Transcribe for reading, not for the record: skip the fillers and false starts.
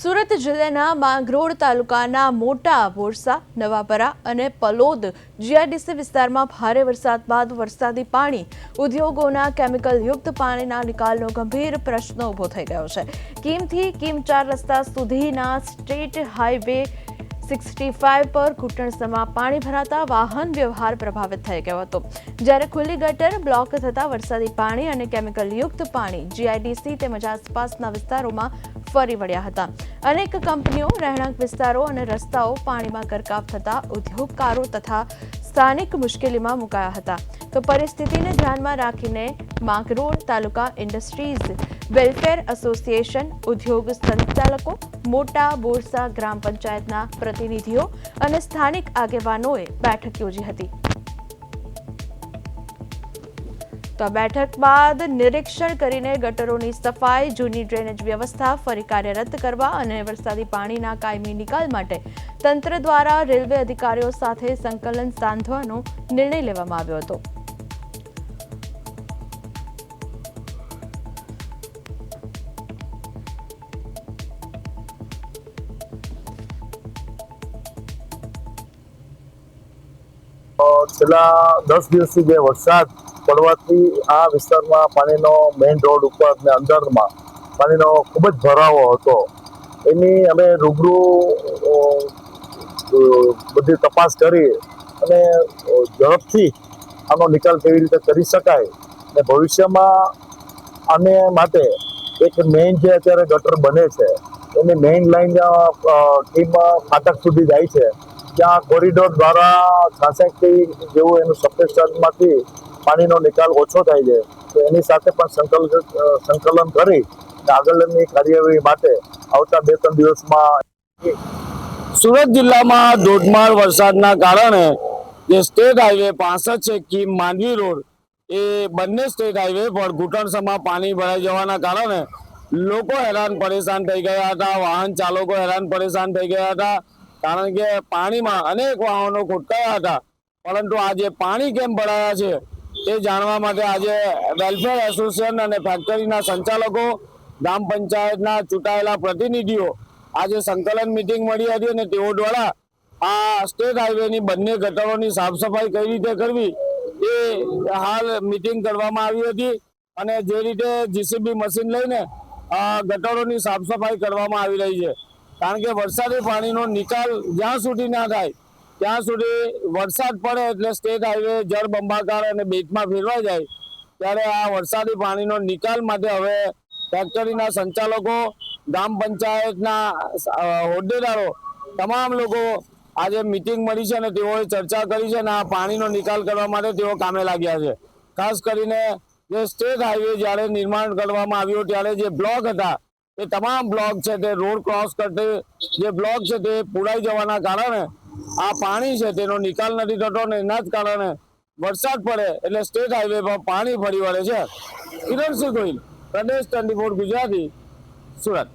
સુરત જિલ્લાના માંગરોળ તાલુકાના મોટા બોરસા, નવાપરા અને પલોદ જીઆઈડીસી વિસ્તારમાં ભારે વરસાદ બાદ વરસાદી પાણી ઉદ્યોગોના કેમિકલયુક્ત પાણીના નિકાલનો ગંભીર પ્રશ્ન ઊભો થઈ ગયો છે। કીમથી કીમ 4 રસ્તા સુધીના સ્ટેટ હાઈવે 65 પર ઘૂંટણસમાં પાણી ભરાતા વાહન વ્યવહાર પ્રભાવિત થઈ ગયો હતો, જ્યારે ખુલ્લી ગટર બ્લોક થતા વરસાદી પાણી અને કેમિકલયુક્ત પાણી જીઆઈડીસી તેમજ આસપાસના વિસ્તારોમાં ફરી વળ્યા હતા। અનેક કંપનીઓ, રહેણાંક વિસ્તારો અને રસ્તાઓ પાણીમાં ગરકાવ થતા ઉદ્યોગકારો તથા સ્થાનિક મુશ્કેલીમાં મુકાયા હતા। તો પરિસ્થિતિને ધ્યાનમાં રાખીને માંગરોળ તાલુકા ઇન્ડસ્ટ્રીઝ વેલફેર એસોસિએશન, ઉદ્યોગ સંચાલકો, મોટા બોરસા ગ્રામ પંચાયતના પ્રતિનિધિઓ અને સ્થાનિક આગેવાનોએ બેઠક યોજી હતી। તો આ બેઠક બાદ નિરીક્ષણ કરીને ગટરોની સફાઈ, જૂની ડ્રેનેજ વ્યવસ્થા ફરી કાર્યરત કરવા અને વરસાદી પાણીના કાયમી નિકાલ માટે તંત્ર દ્વારા રેલવે અધિકારીઓ સાથે સંકલન સાધવાનો નિર્ણય લેવામાં આવ્યો હતો। છેલ્લા 10 દિવસથી જે વરસાદ પડવાથી આ વિસ્તારમાં પાણીનો મેઇન રોડ ઉપર અને અંદરમાં પાણીનો ખૂબ જ ભરાવો હતો। એની અમે રૂબરૂ બધી તપાસ કરી અને ઝડપથી આનો નિકાલ કેવી રીતે કરી શકાય અને ભવિષ્યમાં આને માટે એક મેઇન જે અત્યારે ગટર બને છે એની મેઇન લાઈન ટીમ ફાટક સુધી જાય છે, ત્યાં કોરિડોર દ્વારા 66 જેવું એનું સબસ્ટેશનમાંથી પાણીનો નિકાલ ઓછો થાય છે, તો એની સાથે પણ સંકલન કરી આગળની કાર્યવાહી માટે આવતા 2-3 દિવસમાં। સુરત જિલ્લામાં ધોધમાર વરસાદના કારણે જે સ્ટેટ હાઈવે 65 છે કીમ માંડવી રોડ, એ બંને સ્ટેટ હાઈવે પર ઘૂંટણસમાં પાણી ભરાઈ જવાના કારણે લોકો હેરાન પરેશાન થઈ ગયા હતા, વાહન ચાલકો હેરાન પરેશાન થઈ ગયા હતા, કારણ કે પાણીમાં અનેક વાહનો ખોટકાયા હતા। પરંતુ આજે પાણી કેમ ભરાયા છે તે જાણવા માટે આજે વેલફેર એસોસિએશન અને ફેક્ટરીના સંચાલકો, ગ્રામ પંચાયતના ચૂંટાયેલા પ્રતિનિધિઓ આજે સંકલન મિટિંગ મળી હતી અને તેઓ દ્વારા આ સ્ટેટ હાઈવેની બંને ગટરોની સાફ સફાઈ કઈ રીતે કરવી એ હાલ મિટિંગ કરવામાં આવી હતી અને જે રીતે જીસીબી મશીન લઈને ગટરોની સાફ સફાઈ કરવામાં આવી રહી છે, કારણ કે વરસાદી પાણીનો નિકાલ જ્યાં સુધી ના થાય ત્યાં સુધી વરસાદ પડે એટલે સ્ટેટ હાઈવે જળબંબાકાર અને બેટમાં ફેરવાઈ જાય, ત્યારે આ વરસાદી પાણીનો નિકાલ માટે હવે ફેક્ટરીના સંચાલકો, ગ્રામ પંચાયતના હોદ્દેદારો, તમામ લોકો આજે મિટિંગ મળી છે અને તેઓએ ચર્ચા કરી છે અને આ પાણીનો નિકાલ કરવા માટે તેઓ કામે લાગ્યા છે। ખાસ કરીને જે સ્ટેટ હાઈવે જ્યારે નિર્માણ કરવામાં આવ્યું ત્યારે જે બ્લોક હતા એ તમામ બ્લોક છે તે રોડ ક્રોસ કરતી જે બ્લોક છે તે પુરાઈ જવાના કારણે આ પાણી છે તેનો નિકાલ નથી થતો અને એના જ કારણે વરસાદ પડે એટલે સ્ટેટ હાઈવે પર પાણી ફરી વળે છે। કિરણસિંહ ગોહિલ, પ્રદેશ 24 ગુજરાતી, સુરત।